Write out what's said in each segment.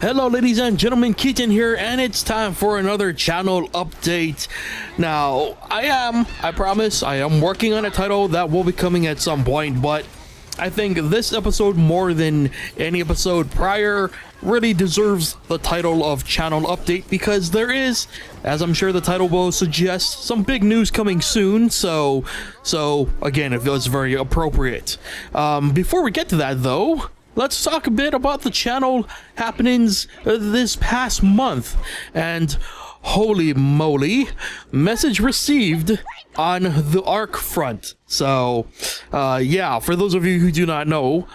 Hello ladies and gentlemen, Keaton here, and it's time for another channel update. Now, I promise, I am working on a title that will be coming at some point, but I think this episode, more than any episode prior, really deserves the title of channel update because there is, as I'm sure the title will suggest, some big news coming soon, so again, it feels very appropriate. Before we get to that though, let's talk a bit about the channel happenings this past month. And holy moly, message received on the ARC front. So yeah, for those of you who do not know,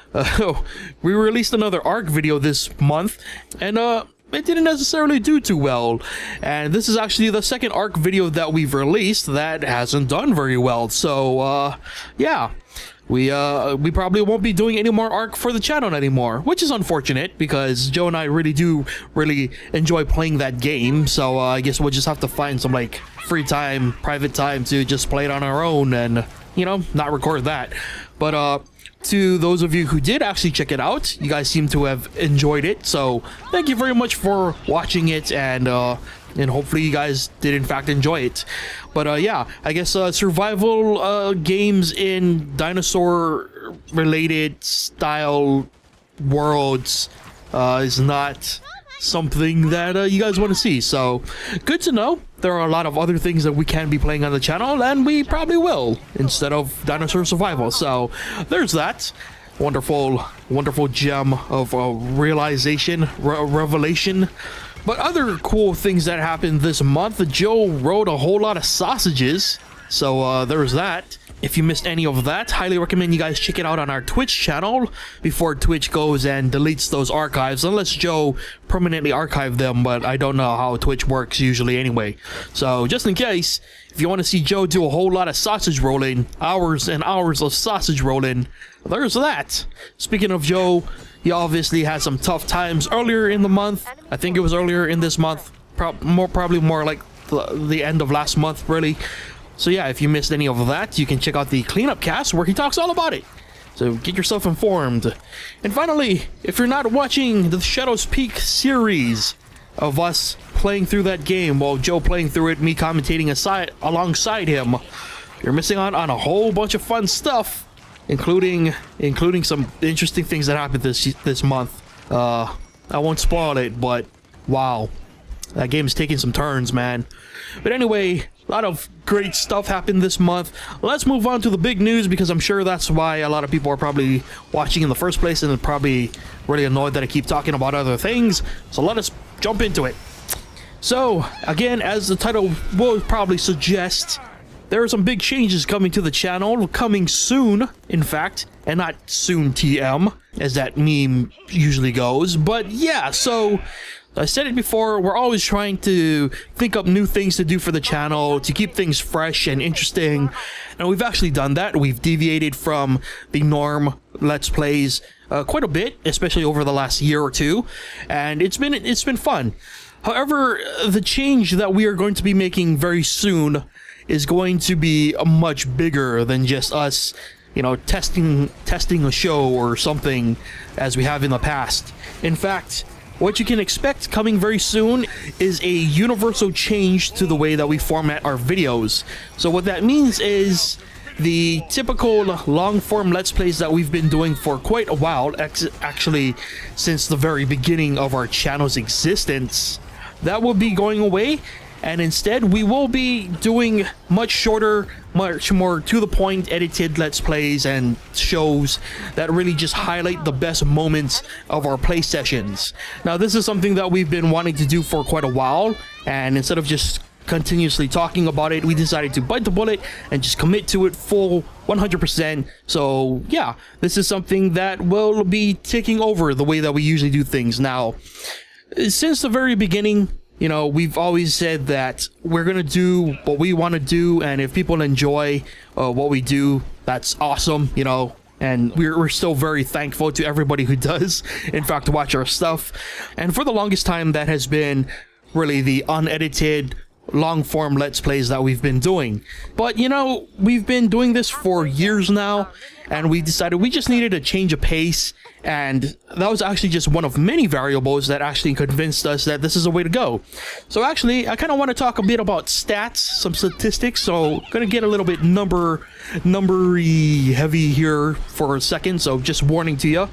we released another ARC video this month, and it didn't necessarily do too well. And this is actually the second ARC video that we've released that hasn't done very well. So yeah, we probably won't be doing any more ARC for the channel anymore, which is unfortunate because Joe and I really enjoy playing that game. So I guess we'll just have to find some like free time, private time to just play it on our own and, you know, not record that. But to those of you who did actually check it out, you guys seem to have enjoyed it, so thank you very much for watching it, and hopefully you guys did in fact enjoy it. But yeah, I guess survival games in dinosaur related style worlds is not something that you guys want to see, so good to know. There are a lot of other things that we can be playing on the channel, and we probably will, instead of dinosaur survival. So there's that wonderful gem of revelation. But other cool things that happened this month, Joe wrote a whole lot of sausages, so there's that. If you missed any of that, highly recommend you guys check it out on our Twitch channel before Twitch goes and deletes those archives, unless Joe permanently archived them, but I don't know how Twitch works usually anyway. So just in case, if you want to see Joe do a whole lot of sausage rolling, hours and hours of sausage rolling, there's that. Speaking of Joe, he obviously had some tough times earlier in the month. I think it was earlier in this month, probably more like the end of last month, really. So yeah, if you missed any of that, you can check out the cleanup cast where he talks all about it. So get yourself informed. And finally, if you're not watching the Shadows Peak series of us playing through that game, while Joe playing through it, me commentating alongside him, you're missing out on a whole bunch of fun stuff, including some interesting things that happened this month. I won't spoil it, but wow, that game is taking some turns, man. But anyway, a lot of great stuff happened this month. Let's move on to the big news, because I'm sure that's why a lot of people are probably watching in the first place and are probably really annoyed that I keep talking about other things. So let us jump into it. So again, as the title will probably suggest, there are some big changes coming to the channel, coming soon, in fact, and not soon TM, as that meme usually goes. But yeah, so I said it before, we're always trying to think up new things to do for the channel, to keep things fresh and interesting, and we've actually done that. We've deviated from the norm Let's Plays quite a bit, especially over the last year or two, and it's been fun. However, the change that we are going to be making very soon is going to be much bigger than just us, you know, testing a show or something as we have in the past. In fact, what you can expect coming very soon is a universal change to the way that we format our videos. So what that means is the typical long-form Let's Plays that we've been doing for quite a while, actually since the very beginning of our channel's existence, that will be going away. And instead, we will be doing much shorter, much more to-the-point edited Let's Plays and shows that really just highlight the best moments of our play sessions. Now, this is something that we've been wanting to do for quite a while, and instead of just continuously talking about it, we decided to bite the bullet and just commit to it full 100%. So yeah, this is something that will be taking over the way that we usually do things. Now, since the very beginning, you know, we've always said that we're gonna do what we want to do, and if people enjoy what we do, that's awesome, you know. And we're still very thankful to everybody who does, in fact, watch our stuff. And for the longest time, that has been really the unedited, long-form Let's Plays that we've been doing. But, you know, we've been doing this for years now, and we decided we just needed a change of pace, and that was actually just one of many variables that actually convinced us that this is a way to go. So actually, I kind of want to talk a bit about stats, some statistics, so gonna get a little bit numbery heavy here for a second, so just warning to you.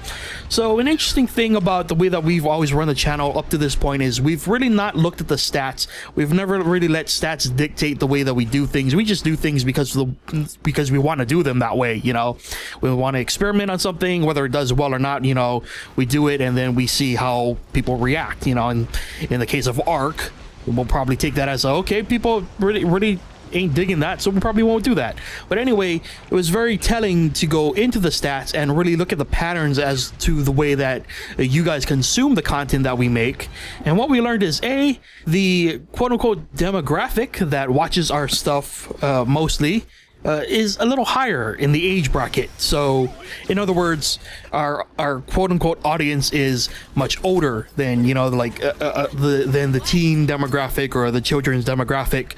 So an interesting thing about the way that we've always run the channel up to this point is we've really not looked at the stats. We've never really let stats dictate the way that we do things. We just do things because we want to do them that way, you know. We want to experiment on something, whether it does well or not, you know, we do it and then we see how people react, you know. And in the case of Ark, we'll probably take that as okay, people really ain't digging that, so we probably won't do that. But anyway, it was very telling to go into the stats and really look at the patterns as to the way that you guys consume the content that we make. And what we learned is the quote-unquote demographic that watches our stuff mostly is a little higher in the age bracket. So in other words, our quote-unquote audience is much older than, you know, like than the teen demographic or the children's demographic,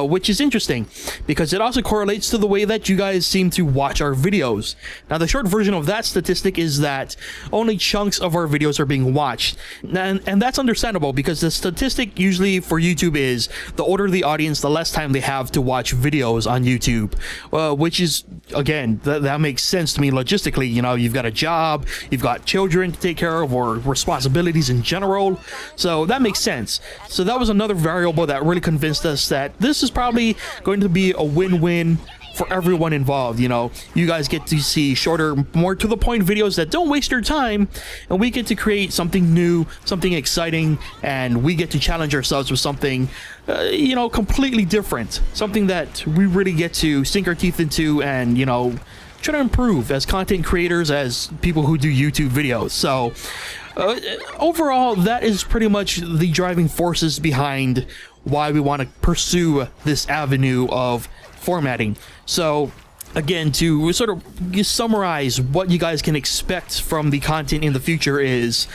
which is interesting because it also correlates to the way that you guys seem to watch our videos. Now the short version of that statistic is that only chunks of our videos are being watched, and that's understandable because the statistic usually for YouTube is the older the audience, the less time they have to watch videos on YouTube. Which is, again, that makes sense to me logistically. You know, you've got a job, you've got children to take care of, or responsibilities in general, so that makes sense. So that was another variable that really convinced us that this is probably going to be a win-win for everyone involved. You know, you guys get to see shorter, more to the point videos that don't waste your time, and we get to create something new, something exciting, and we get to challenge ourselves with something you know, completely different, something that we really get to sink our teeth into and, you know, try to improve as content creators, as people who do YouTube videos. So overall, that is pretty much the driving forces behind why we want to pursue this avenue of formatting. So again, to sort of summarize what you guys can expect from the content in the future is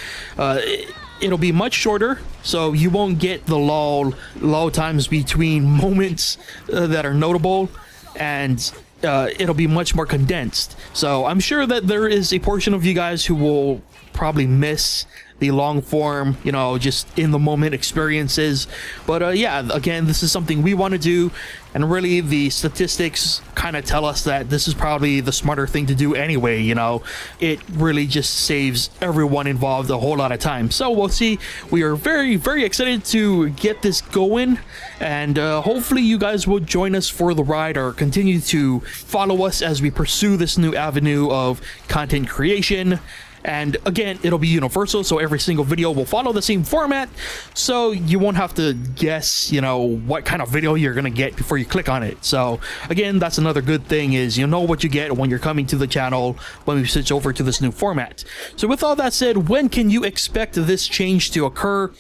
it'll be much shorter, so you won't get the lull times between moments that are notable, and it'll be much more condensed. So I'm sure that there is a portion of you guys who will probably miss the long form, you know, just in the moment experiences. But yeah, again, this is something we want to do, and really the statistics kind of tell us that this is probably the smarter thing to do anyway. You know, it really just saves everyone involved a whole lot of time. So we'll see. We are very excited to get this going, and hopefully you guys will join us for the ride or continue to follow us as we pursue this new avenue of content creation. And again, it'll be universal, so every single video will follow the same format, so you won't have to guess, you know, what kind of video you're gonna get before you click on it. So again, that's another good thing, is you know what you get when you're coming to the channel when we switch over to this new format. So with all that said, when can you expect this change to occur?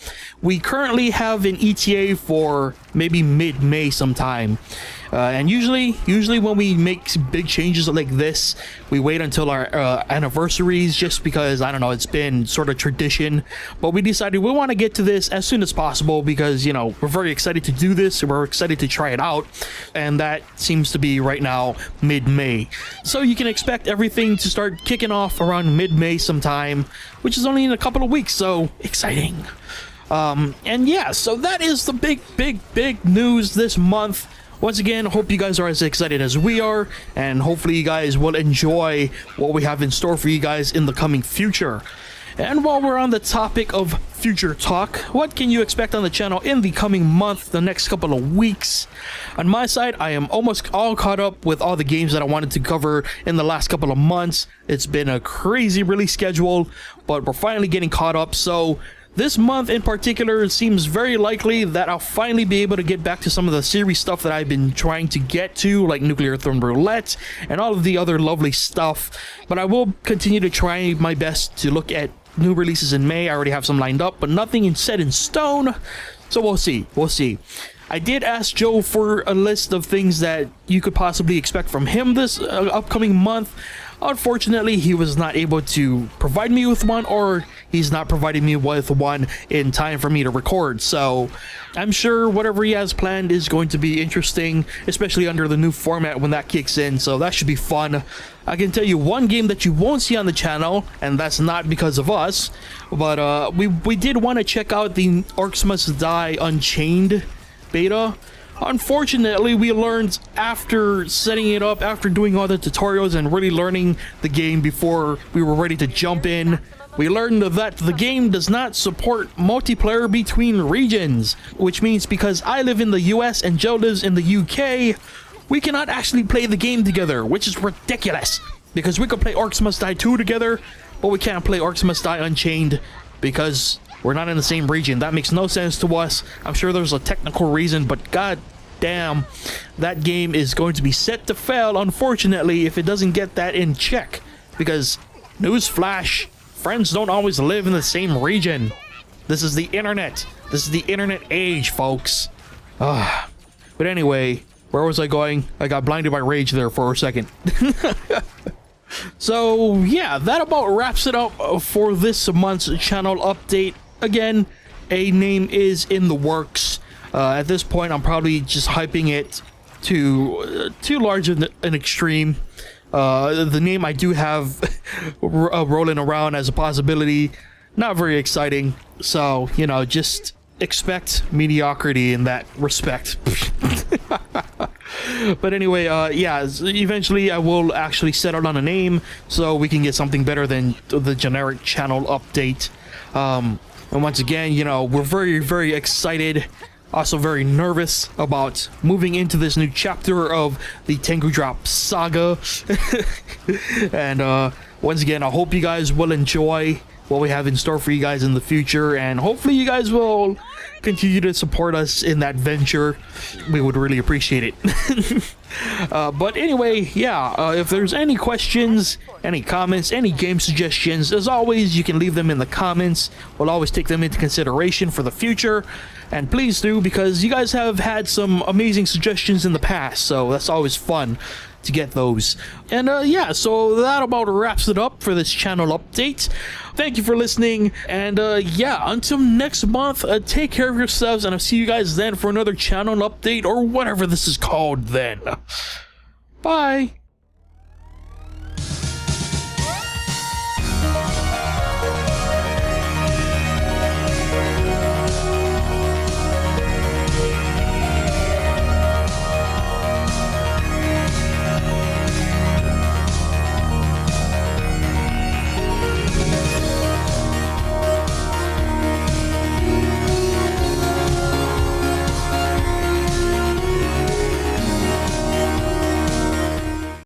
We currently have an ETA for maybe mid-May sometime. And usually when we make big changes like this, we wait until our anniversaries, just because, I don't know, it's been sort of tradition. But we decided we want to get to this as soon as possible because, you know, we're very excited to do this. We're excited to try it out. And that seems to be right now mid-May. So you can expect everything to start kicking off around mid-May sometime, which is only in a couple of weeks. So exciting. And yeah, so that is the big news this month. Once again, hope you guys are as excited as we are, and hopefully you guys will enjoy what we have in store for you guys in the coming future. And while we're on the topic of future talk, what can you expect on the channel in the coming month, the next couple of weeks? On my side, I am almost all caught up with all the games that I wanted to cover in the last couple of months. It's been a crazy release schedule, but we're finally getting caught up. So this month in particular, it seems very likely that I'll finally be able to get back to some of the series stuff that I've been trying to get to, like Nuclear Throne Roulette and all of the other lovely stuff. But I will continue to try my best to look at new releases in May. I already have some lined up, but nothing set in stone. So we'll see. I did ask Joe for a list of things that you could possibly expect from him this upcoming month. unfortunately he was not able to provide me with one, or he's not providing me with one in time for me to record. So I'm sure whatever he has planned is going to be interesting, especially under the new format when that kicks in, so that should be fun. I can tell you one game that you won't see on the channel, and that's not because of us, but we did want to check out the Orcs Must Die Unchained beta. Unfortunately, we learned after setting it up, after doing all the tutorials and really learning the game before we were ready to jump in, we learned that the game does not support multiplayer between regions, which means because I live in the US and Joe lives in the UK, we cannot actually play the game together, which is ridiculous, because we could play Orcs Must Die 2 together, but we can't play Orcs Must Die Unchained because we're not in the same region. That makes no sense to us. I'm sure there's a technical reason, but god damn, that game is going to be set to fail, unfortunately, if it doesn't get that in check. Because, newsflash, friends don't always live in the same region. This is the internet. This is the internet age, folks. But anyway, where was I going? I got blinded by rage there for a second. So, yeah, that about wraps it up for this month's channel update. Again, a name is in the works. At this point, I'm probably just hyping it to too large an extreme. The name I do have rolling around as a possibility, not very exciting. So, you know, just expect mediocrity in that respect. But anyway, yeah, eventually I will actually settle on a name so we can get something better than the generic channel update. And once again, you know, we're very, very excited, also very nervous about moving into this new chapter of the Tengu Drop saga. And once again, I hope you guys will enjoy what we have in store for you guys in the future, and hopefully you guys will continue to support us in that venture. We would really appreciate it. But anyway, yeah, if there's any questions, any comments, any game suggestions, as always, you can leave them in the comments. We'll always take them into consideration for the future, and please do, because you guys have had some amazing suggestions in the past, so that's always fun to get those. And yeah, so that about wraps it up for this channel update. Thank you for listening, and yeah, until next month, take care of yourselves, and I'll see you guys then for another channel update, or whatever this is called then. Bye.